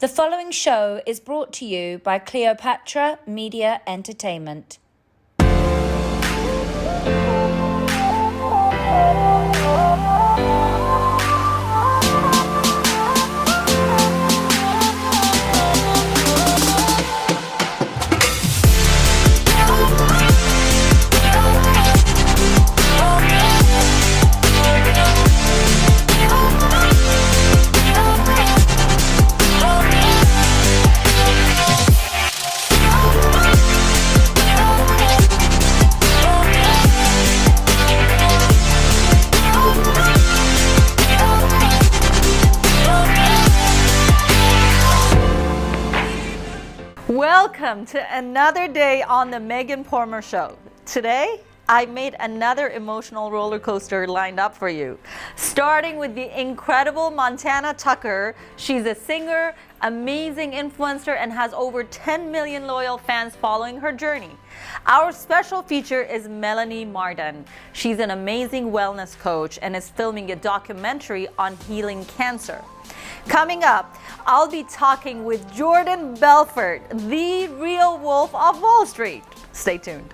The following show is brought to you by Cleopatra Media Entertainment. Welcome to another day on the Megan Pormer Show. Today, I made another emotional roller coaster lined up for you. Starting with the incredible Montana Tucker. She's a singer, amazing influencer, and has over 10 million loyal fans following her journey. Our special feature is Melanie Marden. She's an amazing wellness coach and is filming a documentary on healing cancer. Coming up, I'll be talking with Jordan Belfort, the real wolf of Wall Street. Stay tuned.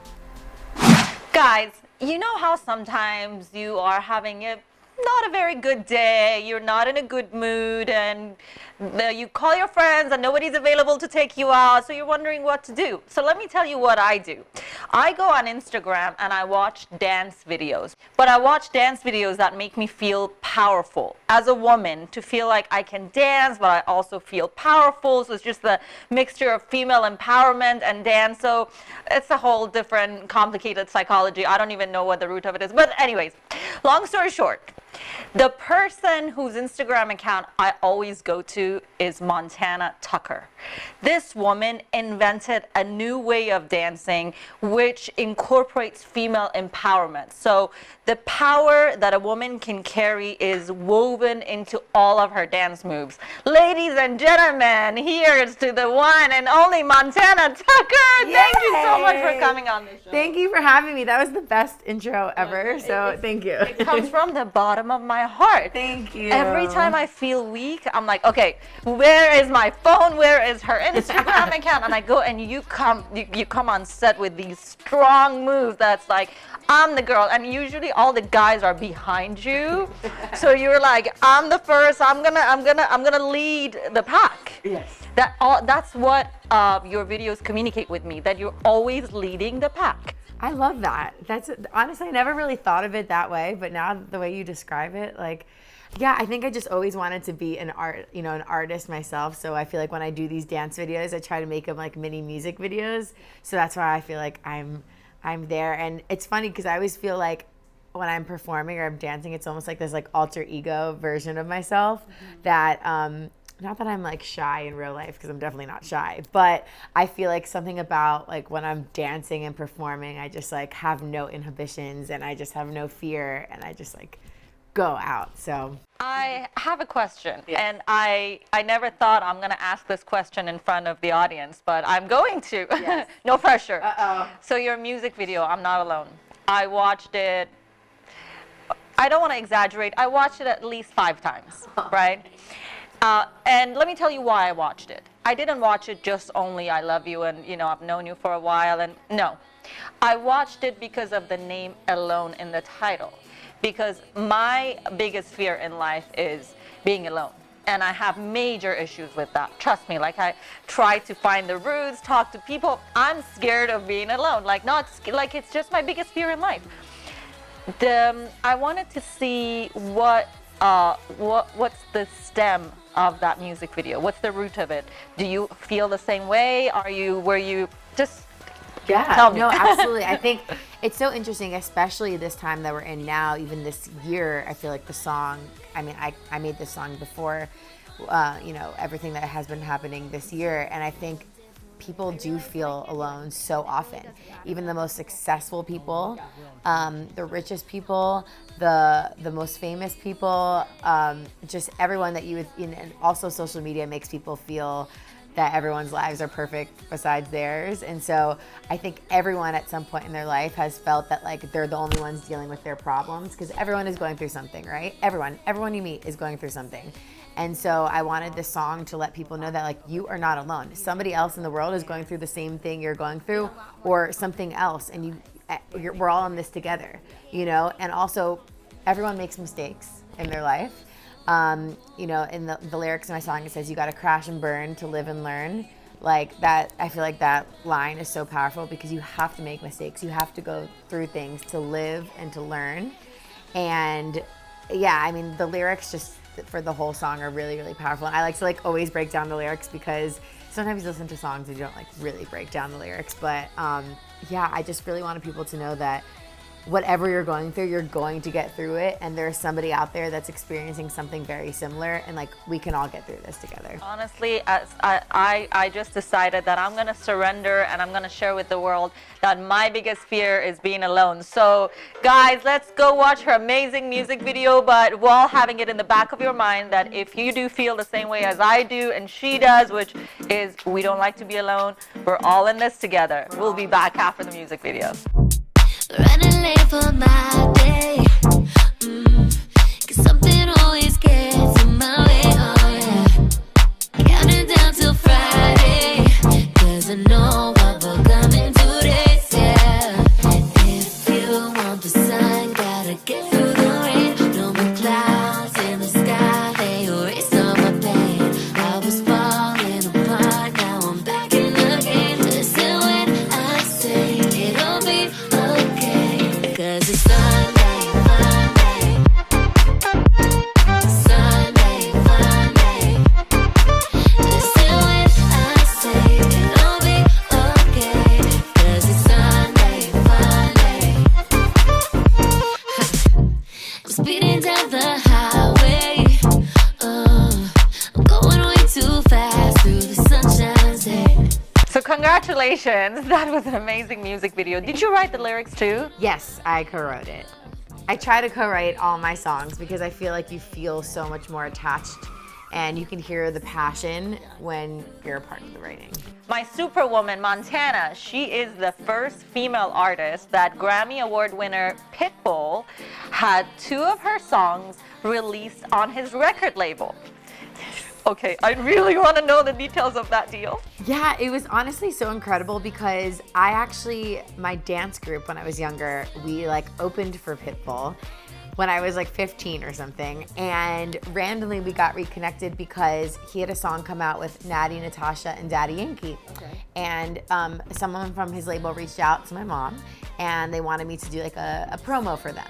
Guys, you know how sometimes you are having not a very good day, you're not in a good mood, and you call your friends and nobody's available to take you out, so you're wondering what to do. So let me tell you what I do. I go on Instagram and I watch dance videos, but I watch dance videos that make me feel powerful. As a woman, to feel like I can dance, but I also feel powerful, so it's just the mixture of female empowerment and dance, so it's a whole different complicated psychology. I don't even know what the root of it is, but anyways, long story short, the person whose Instagram account I always go to is Montana Tucker. This woman invented a new way of dancing which incorporates female empowerment. So the power that a woman can carry is woven into all of her dance moves. Ladies and gentlemen, here's to the one and only Montana Tucker. Yay! Thank you so much for coming on this show. Thank you for having me. That was the best intro ever, so thank you. It comes from the bottom of my heart. Thank you. Every time I feel weak, I'm like, okay, where is my phone? Where is her Instagram account? And I go and you come on set with these strong moves that's like, I'm the girl. And usually all the guys are behind you. So you're like, I'm the first, I'm gonna lead the pack. Yes. That's what your videos communicate with me, that you're always leading the pack. I love that. That's honestly, I never really thought of it that way, but now the way you describe it, like, yeah, I think I just always wanted to be an artist myself. So I feel like when I do these dance videos, I try to make them like mini music videos. So that's why I feel like I'm there. And it's funny because I always feel like when I'm performing or I'm dancing, it's almost like this like alter ego version of myself that not that I'm like shy in real life, because I'm definitely not shy, but I feel like something about like when I'm dancing and performing, I just like have no inhibitions and I just have no fear and I just like go out. So I have a question, and I never thought I'm going to ask this question in front of the audience, but I'm going to. Yes. No pressure. Uh-oh. So your music video, I'm Not Alone. I watched it, I don't want to exaggerate, I watched it at least 5 times, right? And let me tell you why I watched it. I didn't watch it just only I love you and, you know, I've known you for a while, and no. I watched it because of the name Alone in the title. Because my biggest fear in life is being alone. And I have major issues with that. Trust me, like I try to find the roots, talk to people. I'm scared of being alone. Like it's just my biggest fear in life. I wanted to see what's the stem of that music video? What's the root of it? Do you feel the same way? Were you just yeah, tell me. No, absolutely. I think it's so interesting, especially this time that we're in now, even this year. I feel like the song, I mean, I made this song before, everything that has been happening this year. And I think people do feel alone so often. Even the most successful people, the richest people, the most famous people, just everyone that you would, and also social media makes people feel that everyone's lives are perfect besides theirs. And so I think everyone at some point in their life has felt that like they're the only ones dealing with their problems, because everyone is going through something, right? Everyone you meet is going through something. And so I wanted this song to let people know that like you are not alone. Somebody else in the world is going through the same thing you're going through, or something else, and we're all in this together, you know. And also, everyone makes mistakes in their life. You know, in the lyrics of my song, it says you got to crash and burn to live and learn. Like that, I feel like that line is so powerful because you have to make mistakes. You have to go through things to live and to learn. And yeah, I mean, the lyrics just for the whole song are really, really powerful. And I like to like always break down the lyrics because sometimes you listen to songs and you don't like really break down the lyrics. But yeah, I just really wanted people to know that whatever you're going through, you're going to get through it, and there's somebody out there that's experiencing something very similar, and like we can all get through this together. Honestly, I just decided that I'm gonna surrender and I'm gonna share with the world that my biggest fear is being alone. So guys, let's go watch her amazing music video, but while having it in the back of your mind that if you do feel the same way as I do and she does, which is we don't like to be alone, we're all in this together. We'll be back after the music video. Running late for my day, 'cause something always gets in my way, oh yeah. Counting down till Friday, 'cause I know what we're coming today, yeah. If you want the sun, gotta get through the rain. No more clouds in the sky, they erase all my pain. I was falling apart, now I'm back in the game. Listen when I say it'll be okay, 'cause it's Sunday, Monday, Sunday, Monday. Listen when I say it'll be okay, 'cause it's Sunday, Monday. I'm speeding down the highway, I'm going way too fast through the sunshine's day. So congratulations, that was an amazing music video. Did you write the lyrics too? Yes, I co-wrote it. I try to co-write all my songs because I feel like you feel so much more attached and you can hear the passion when you're a part of the writing. My superwoman, Montana, she is the first female artist that Grammy Award winner Pitbull had 2 of her songs released on his record label. Okay, I really want to know the details of that deal. Yeah, it was honestly so incredible because my dance group when I was younger, we like opened for Pitbull when I was like 15 or something, and randomly we got reconnected because he had a song come out with Natty, Natasha, and Daddy Yankee. Okay. And someone from his label reached out to my mom and they wanted me to do like a promo for them.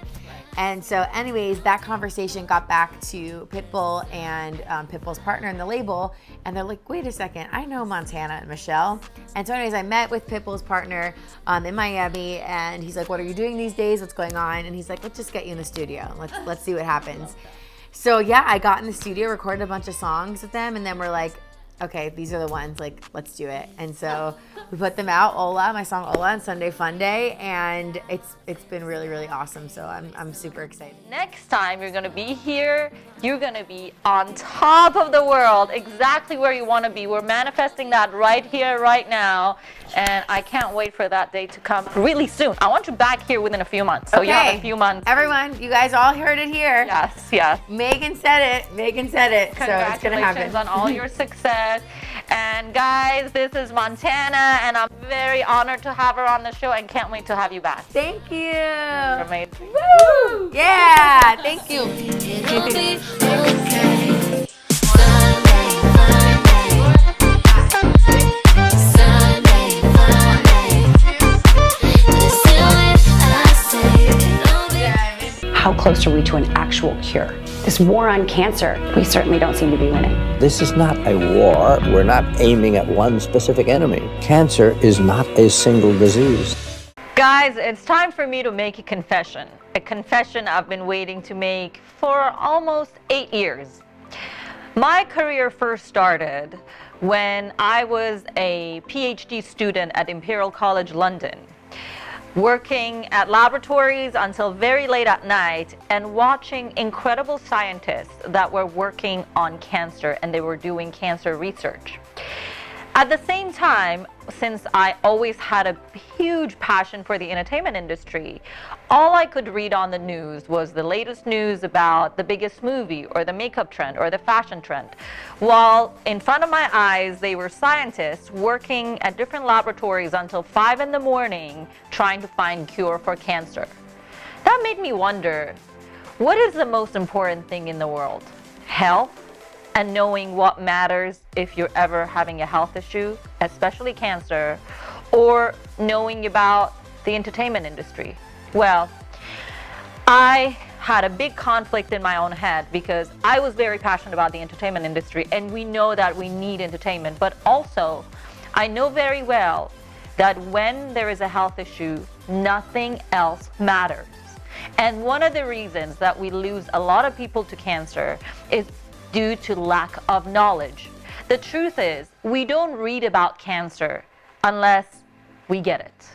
And so anyways, that conversation got back to Pitbull and Pitbull's partner in the label, and they're like, wait a second, I know Montana and Michelle. And so anyways, I met with Pitbull's partner in Miami, and he's like, what are you doing these days? What's going on? And he's like, let's just get you in the studio. Let's see what happens. So yeah, I got in the studio, recorded a bunch of songs with them, and then we're like, okay, these are the ones, like, let's do it. And so we put them out, my song Ola on Sunday Fun Day, and it's been really, really awesome. So I'm super excited. Next time you're gonna be here, you're gonna be on top of the world, exactly where you wanna be. We're manifesting that right here, right now, and I can't wait for that day to come really soon. I want you back here within a few months. So you have a few months. Everyone, you guys all heard it here. Yes, yes. Megan said it. So it's gonna happen. Congratulations on all your success. And guys, this is Montana, and I'm very honored to have her on the show and can't wait to have you back. Thank you. You're amazing. Woo! Yeah, thank you. It'll be okay. Sunday, Monday, listen when I say it'll be. How close are we to an actual cure? This war on cancer, we certainly don't seem to be winning. This is not a war. We're not aiming at one specific enemy. Cancer is not a single disease. Guys, it's time for me to make a confession I've been waiting to make for almost 8 years. My career first started when I was a PhD student at Imperial College London, working at laboratories until very late at night and watching incredible scientists that were working on cancer, and they were doing cancer research. At the same time, since I always had a huge passion for the entertainment industry, all I could read on the news was the latest news about the biggest movie or the makeup trend or the fashion trend. While in front of my eyes, they were scientists working at different laboratories until 5 in the morning trying to find cure for cancer. That made me wonder, what is the most important thing in the world? Health? And knowing what matters if you're ever having a health issue, especially cancer, or knowing about the entertainment industry? Well, I had a big conflict in my own head because I was very passionate about the entertainment industry, and we know that we need entertainment, but also I know very well that when there is a health issue, nothing else matters. And one of the reasons that we lose a lot of people to cancer is due to lack of knowledge. The truth is, we don't read about cancer unless we get it.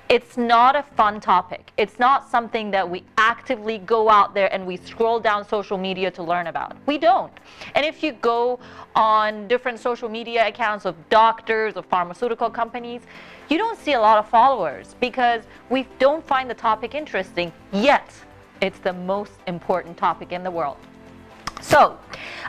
It's not a fun topic. It's not something that we actively go out there and we scroll down social media to learn about. We don't. And if you go on different social media accounts of doctors or pharmaceutical companies, you don't see a lot of followers because we don't find the topic interesting, yet it's the most important topic in the world. So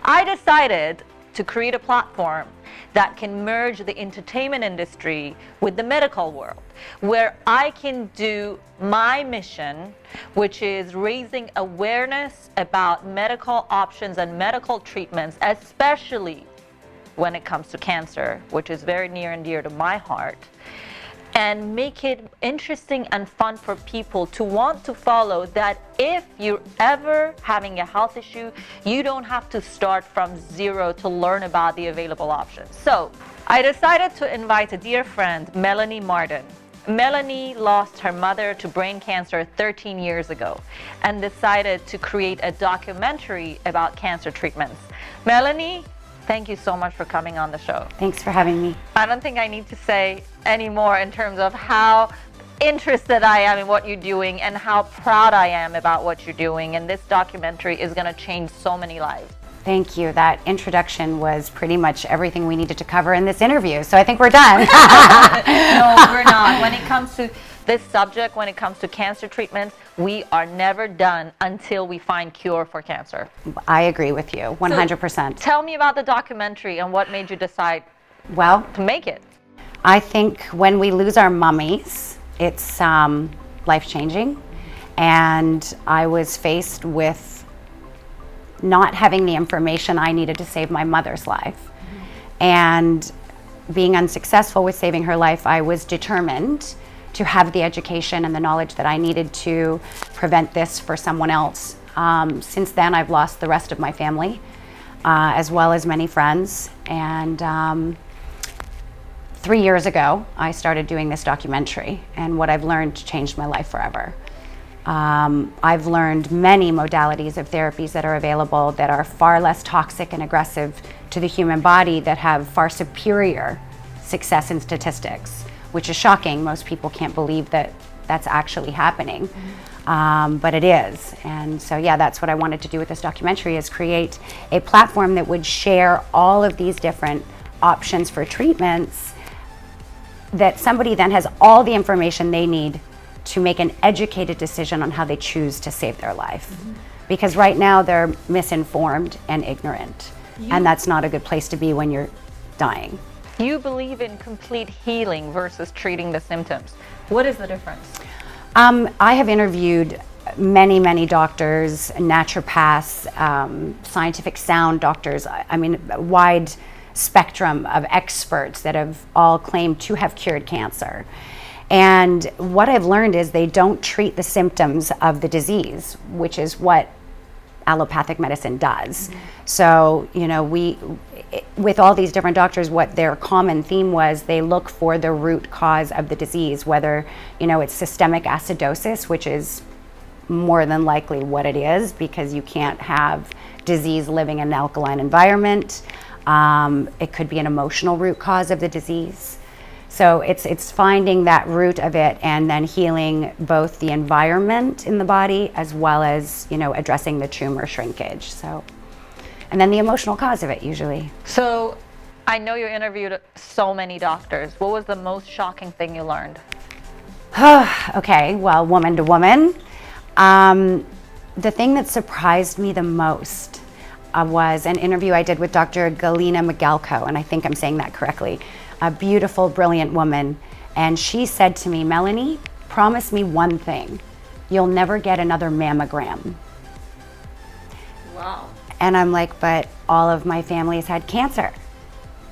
I decided to create a platform that can merge the entertainment industry with the medical world, where I can do my mission, which is raising awareness about medical options and medical treatments, especially when it comes to cancer, which is very near and dear to my heart, and make it interesting and fun for people to want to follow, that if you're ever having a health issue, you don't have to start from zero to learn about the available options. So I decided to invite a dear friend, Melanie Martin. Melanie lost her mother to brain cancer 13 years ago and decided to create a documentary about cancer treatments. Melanie, thank you so much for coming on the show. Thanks for having me. I don't think I need to say any more in terms of how interested I am in what you're doing and how proud I am about what you're doing. And this documentary is going to change so many lives. Thank you. That introduction was pretty much everything we needed to cover in this interview. So I think we're done. No, we're not. When it comes to this subject, when it comes to cancer treatments, we are never done until we find cure for cancer. I agree with you 100%. Tell me about the documentary and what made you decide Well, to make it. I think when we lose our mummies, it's life-changing. And I was faced with not having the information I needed to save my mother's life. And being unsuccessful with saving her life, I was determined to have the education and the knowledge that I needed to prevent this for someone else. Since then, I've lost the rest of my family, as well as many friends. And 3 years ago, I started doing this documentary, and what I've learned changed my life forever. I've learned many modalities of therapies that are available that are far less toxic and aggressive to the human body, that have far superior success in statistics, which is shocking. Most people can't believe that that's actually happening, but it is. And so, yeah, that's what I wanted to do with this documentary, is create a platform that would share all of these different options for treatments, that somebody then has all the information they need to make an educated decision on how they choose to save their life. Because right now they're misinformed and ignorant, and that's not a good place to be when you're dying. You believe in complete healing versus treating the symptoms. What is the difference? I have interviewed many doctors, naturopaths, scientific sound doctors. I mean, a wide spectrum of experts that have all claimed to have cured cancer. And what I've learned is they don't treat the symptoms of the disease, which is what allopathic medicine does. So, you know, with all these different doctors, what their common theme was, they look for the root cause of the disease, whether, you know, it's systemic acidosis, which is more than likely what it is, because you can't have disease living in an alkaline environment. It could be an emotional root cause of the disease. So it's finding that root of it and then healing both the environment in the body as well as, you know, addressing the tumor shrinkage. So, and then the emotional cause of it usually. So I know you interviewed so many doctors. What was the most shocking thing you learned? Okay, well, woman to woman. The thing that surprised me the most was an interview I did with Dr. Galina Magalko, and I think I'm saying that correctly. A beautiful, brilliant woman. And she said to me, Melanie, promise me one thing. You'll never get another mammogram. Wow. And I'm like, but all of my family has had cancer.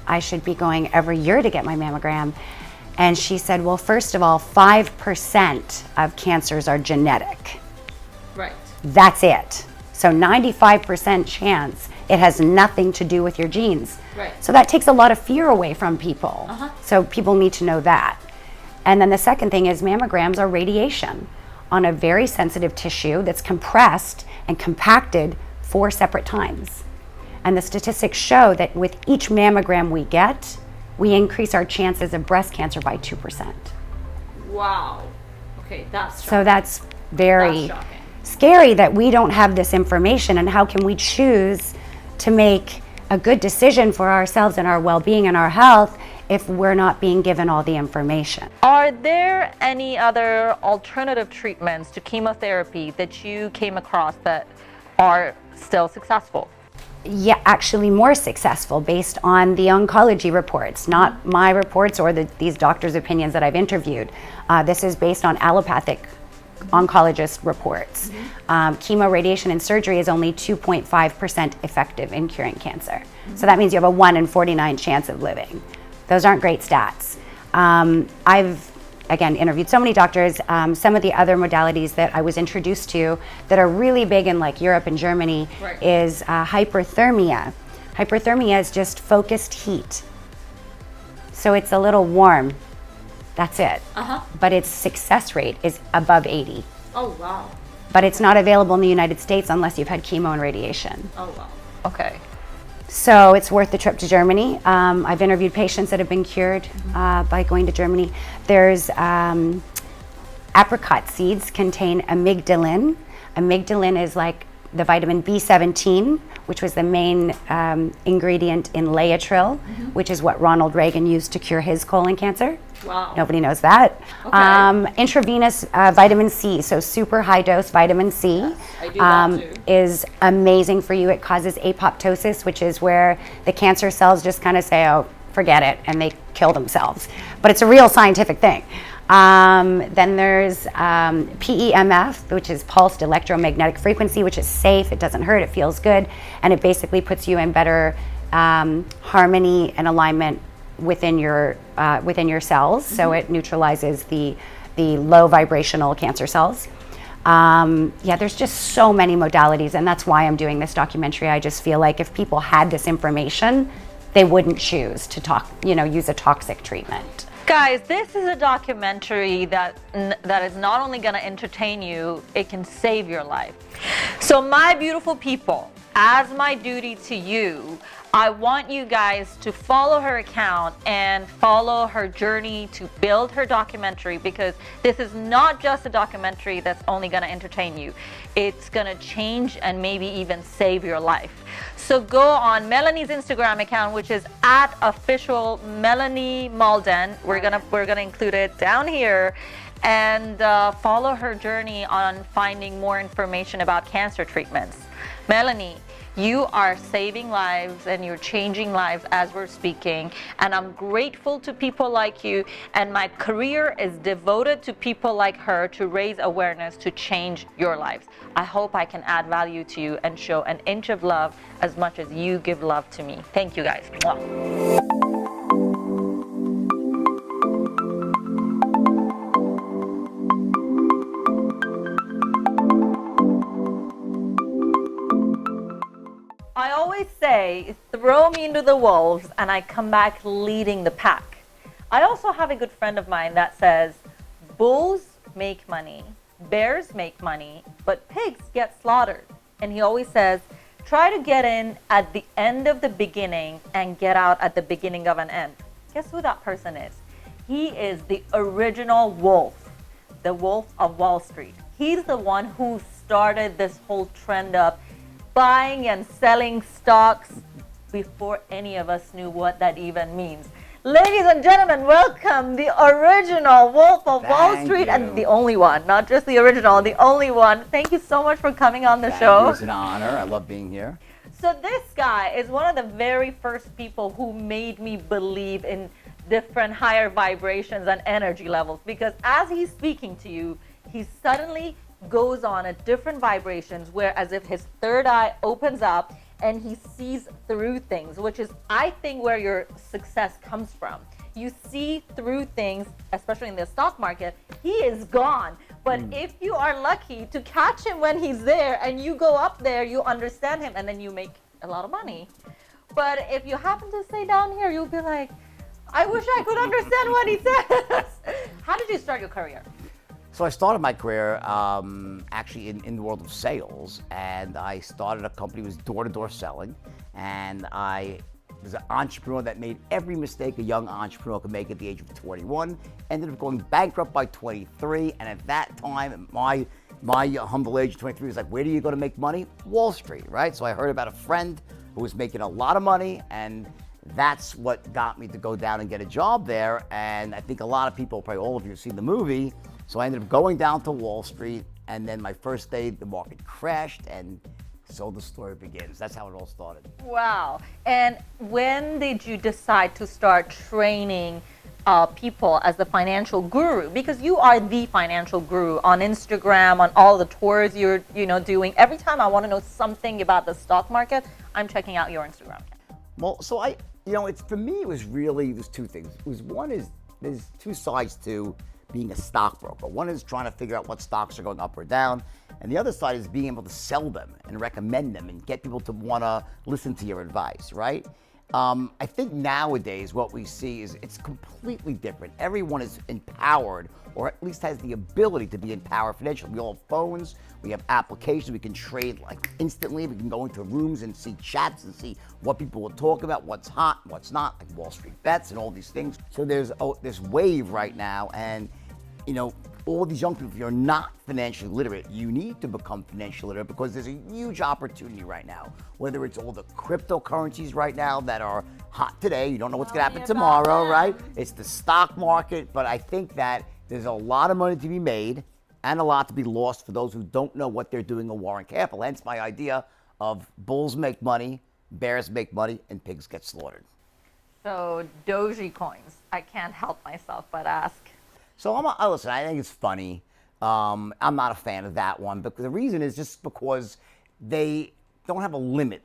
I should be going every year to get my mammogram. And she said, well, first of all, 5% of cancers are genetic. Right. That's it. So 95% chance it has nothing to do with your genes. Right. So that takes a lot of fear away from people. So people need to know that. And then the second thing is mammograms are radiation on a very sensitive tissue that's compressed and compacted 4 separate times. And the statistics show that with each mammogram we get, we increase our chances of breast cancer by 2%. Wow. Okay, that's So that's very That's shocking. scary that we don't have this information, and how can we choose to make a good decision for ourselves and our well-being and our health if we're not being given all the information. Are there any other alternative treatments to chemotherapy that you came across that are still successful? Yeah, actually more successful based on the oncology reports, not my reports or these doctors' opinions that I've interviewed. This is based on allopathic oncologist reports. Chemo, radiation, and surgery is only 2.5% effective in curing cancer. So that means you have a 1 in 49 chance of living. Those aren't great stats. I've again interviewed so many doctors. Some of the other modalities that I was introduced to that are really big in like Europe and Germany is hyperthermia. Hyperthermia is just focused heat. So it's a little warm. That's it. But its success rate is above 80. Oh, wow. But it's not available in the United States unless you've had chemo and radiation. Oh, wow. Okay. So it's worth the trip to Germany. I've interviewed patients that have been cured by going to Germany. There's apricot seeds contain amygdalin. Amygdalin is like the vitamin B17, which was the main ingredient in Laetrile, which is what Ronald Reagan used to cure his colon cancer. Wow. Nobody knows that. Okay. Intravenous vitamin C, so super high dose vitamin C, I do that too. is amazing for you. It causes apoptosis, which is where the cancer cells just kind of say, oh, forget it, and they kill themselves. But it's a real scientific thing. Then there's PEMF, which is pulsed electromagnetic frequency, which is safe, it doesn't hurt, it feels good, and it basically puts you in better harmony and alignment within your cells. So it neutralizes the low vibrational cancer cells. Yeah, there's just so many modalities, and that's why I'm doing this documentary. I just feel like if people had this information, they wouldn't choose to use a toxic treatment. Guys, this is a documentary that is not only going to entertain you, it can save your life. So my beautiful people, as my duty to you, I want you guys to follow her account and follow her journey to build her documentary, because this is not just a documentary that's only going to entertain you. It's going to change and maybe even save your life. So go on Melanie's Instagram account, which is @official Melanie Malden. We're gonna include it down here, and follow her journey on finding more information about cancer treatments. Melanie, you are saving lives and you're changing lives as we're speaking, and I'm grateful to people like you, and my career is devoted to people like her to raise awareness to change your lives. I hope I can add value to you and show an inch of love as much as you give love to me. Thank you guys. Mwah. I always say, throw me into the wolves and I come back leading the pack. I also have a good friend of mine that says, bulls make money, bears make money, but pigs get slaughtered. And he always says, try to get in at the end of the beginning and get out at the beginning of an end. Guess who that person is? He is the original wolf, the wolf of Wall Street. He's the one who started this whole trend of buying and selling stocks before any of us knew what that even means. Ladies and gentlemen, welcome the original Wolf of Wall Thank Street, you. and the only one, not just the original, the only one. Thank you so much for coming on the show. It's an honor. I love being here. So this guy is one of the very first people who made me believe in different higher vibrations and energy levels, because as he's speaking to you, he suddenly goes on at different vibrations where as if his third eye opens up and he sees through things, which is, I think, where your success comes from. You see through things, especially in the stock market. He is gone. But if you are lucky to catch him when he's there and you go up there, you understand him and then you make a lot of money. But if you happen to stay down here, you'll be like, I wish I could understand what he says. How did you start your career? So I started my career actually in the world of sales, and I started a company that was door-to-door selling, and I was an entrepreneur that made every mistake a young entrepreneur could make at the age of 21, ended up going bankrupt by 23, and at that time, my humble age of 23 was like, where do you go to make money? Wall Street, right? So I heard about a friend who was making a lot of money, and that's what got me to go down and get a job there. And I think a lot of people, probably all of you, have seen the movie. So I ended up going down to Wall Street, and then my first day, the market crashed, and so the story begins. That's how it all started. Wow. And when did you decide to start training people as the financial guru? Because you are the financial guru on Instagram, on all the tours you're doing. Every time I want to know something about the stock market, I'm checking out your Instagram. Well, so for me, it was really, there's two things. There's two sides to being a stockbroker. One is trying to figure out what stocks are going up or down, and the other side is being able to sell them and recommend them and get people to want to listen to your advice, right? I think nowadays what we see is it's completely different. Everyone is empowered, or at least has the ability to be empowered financially. We all have phones, we have applications, we can trade like instantly. We can go into rooms and see chats and see what people will talk about, what's hot, what's not, like Wall Street bets and all these things. So there's this wave right now, and all these young people, if you're not financially literate, you need to become financially literate, because there's a huge opportunity right now. Whether it's all the cryptocurrencies right now that are hot today, you don't know what's going to happen tomorrow, right? It's the stock market, but I think that there's a lot of money to be made and a lot to be lost for those who don't know what they're doing or weren't careful. Hence my idea of bulls make money, bears make money, and pigs get slaughtered. So Doji coins, I can't help myself but ask. So listen, I think it's funny. I'm not a fan of that one, but the reason is just because they don't have a limit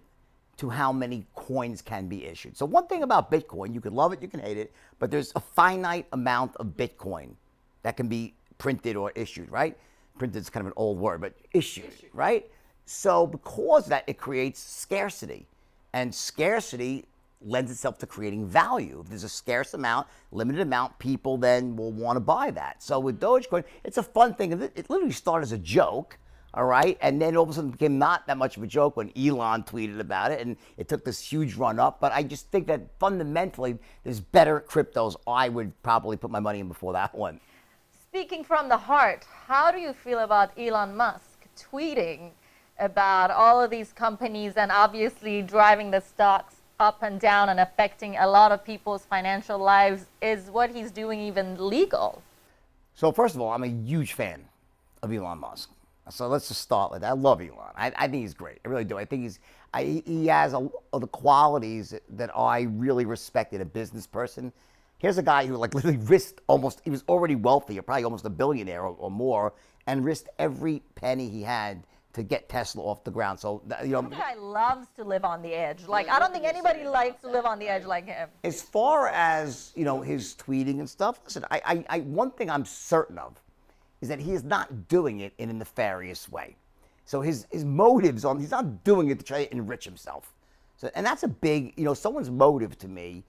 to how many coins can be issued. So one thing about Bitcoin, you can love it, you can hate it, but there's a finite amount of Bitcoin that can be printed or issued, right? Printed is kind of an old word, but issued, right? So because of that, it creates scarcity, and scarcity lends itself to creating value. If there's a scarce amount, limited amount, people then will want to buy that. So with Dogecoin, it's a fun thing. It literally started as a joke, all right? And then all of a sudden became not that much of a joke when Elon tweeted about it, and it took this huge run up. But I just think that fundamentally, there's better cryptos. I would probably put my money in before that one. Speaking from the heart, how do you feel about Elon Musk tweeting about all of these companies and obviously driving the stocks up and down and affecting a lot of people's financial lives? Is what he's doing even legal? So first of all, I'm a huge fan of Elon Musk. So let's just start with that. I love Elon. I think he's great. I really do. I think he has the qualities that I really respect in a business person. Here's a guy who literally risked he was already wealthy, or probably almost a billionaire or more, and risked every penny he had to get Tesla off the ground. So, That guy loves to live on the edge. I don't think anybody likes to live on the edge like him. As far as, his tweeting and stuff, listen, one thing I'm certain of is that he is not doing it in a nefarious way. So his motives he's not doing it to try to enrich himself. So, and that's a big, someone's motive to me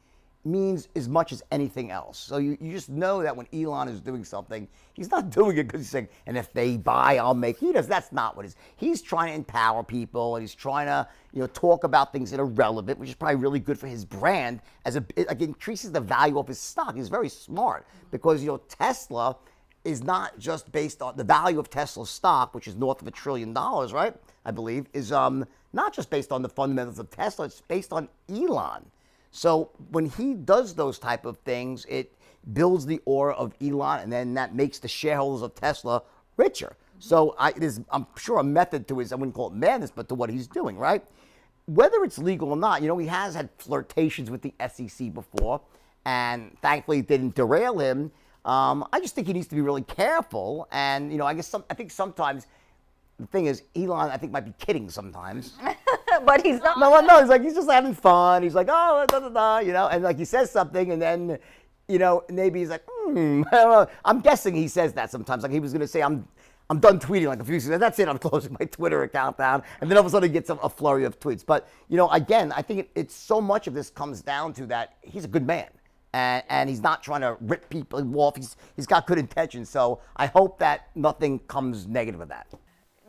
means as much as anything else. So you just know that when Elon is doing something, he's not doing it because he's saying, and if they buy, I'll make. That's not what it is. He's trying to empower people, and he's trying to, talk about things that are relevant, which is probably really good for his brand. It increases the value of his stock. He's very smart because, Tesla is not just based on the value of Tesla's stock, which is north of $1 trillion, right? I believe, is not just based on the fundamentals of Tesla, it's based on Elon. So when he does those type of things, it builds the aura of Elon, and then that makes the shareholders of Tesla richer. So there's, I'm sure, a method to his, I wouldn't call it madness, but to what he's doing, right? Whether it's legal or not, you know, he has had flirtations with the SEC before, and thankfully it didn't derail him. I just think he needs to be really careful, and, you know, I think sometimes the thing is, Elon, I think, might be kidding sometimes. But he's not. No, he's just having fun. He's like, oh, da, da, da, you know, and like he says something, and then, you know, maybe he's like, I don't know. I'm guessing he says that sometimes. Like he was going to say, I'm done tweeting like a few weeks ago. That's it. I'm closing my Twitter account down. And then all of a sudden he gets a flurry of tweets. But, you know, again, I think it's so much of this comes down to that he's a good man. And he's not trying to rip people off. He's got good intentions. So I hope that nothing comes negative of that.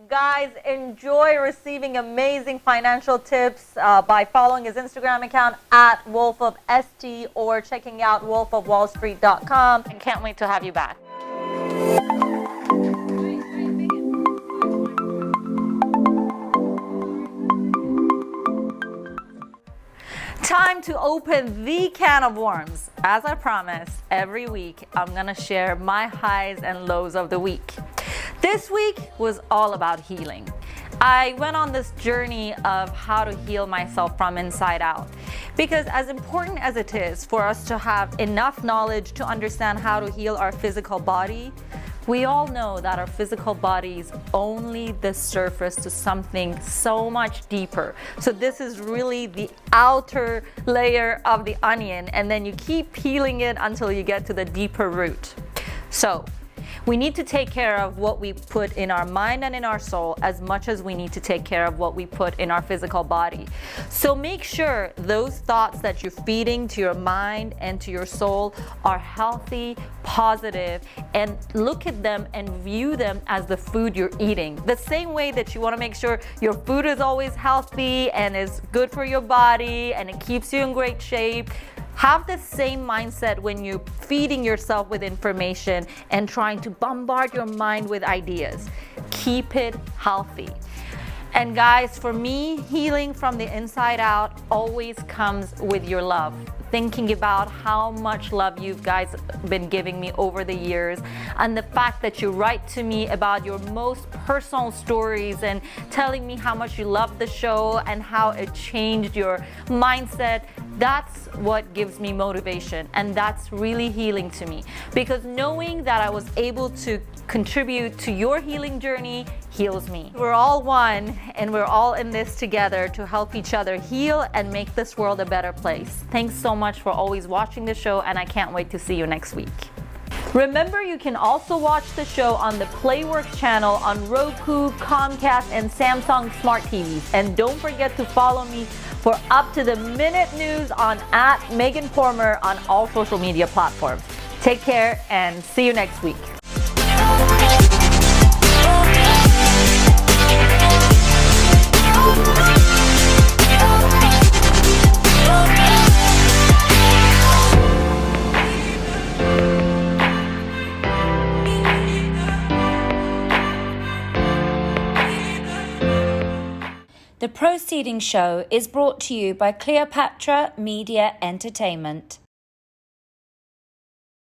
Guys, enjoy receiving amazing financial tips by following his Instagram account at wolfofst or checking out wolfofwallstreet.com. And can't wait to have you back. Time to open the can of worms. As I promised, every week I'm gonna share my highs and lows of the week. This week was all about healing. I went on this journey of how to heal myself from inside out. Because as important as it is for us to have enough knowledge to understand how to heal our physical body, we all know that our physical body is only the surface to something so much deeper. So this is really the outer layer of the onion, and then you keep peeling it until you get to the deeper root. So we need to take care of what we put in our mind and in our soul as much as we need to take care of what we put in our physical body. So make sure those thoughts that you're feeding to your mind and to your soul are healthy, positive, and look at them and view them as the food you're eating. The same way that you want to make sure your food is always healthy and is good for your body and it keeps you in great shape. Have the same mindset when you're feeding yourself with information and trying to bombard your mind with ideas. Keep it healthy. And guys, for me, healing from the inside out always comes with your love. Thinking about how much love you guys been giving me over the years, and the fact that you write to me about your most personal stories and telling me how much you love the show and how it changed your mindset. That's what gives me motivation, and that's really healing to me, because knowing that I was able to contribute to your healing journey heals me. We're all one, and we're all in this together to help each other heal and make this world a better place. Thanks so much for always watching the show, and I can't wait to see you next week. Remember, you can also watch the show on the Playworks channel on Roku, Comcast, and Samsung Smart TVs. And don't forget to follow me for up-to-the-minute news on @MeganPormer on all social media platforms. Take care and see you next week. The preceding show is brought to you by Cleopatra Media Entertainment.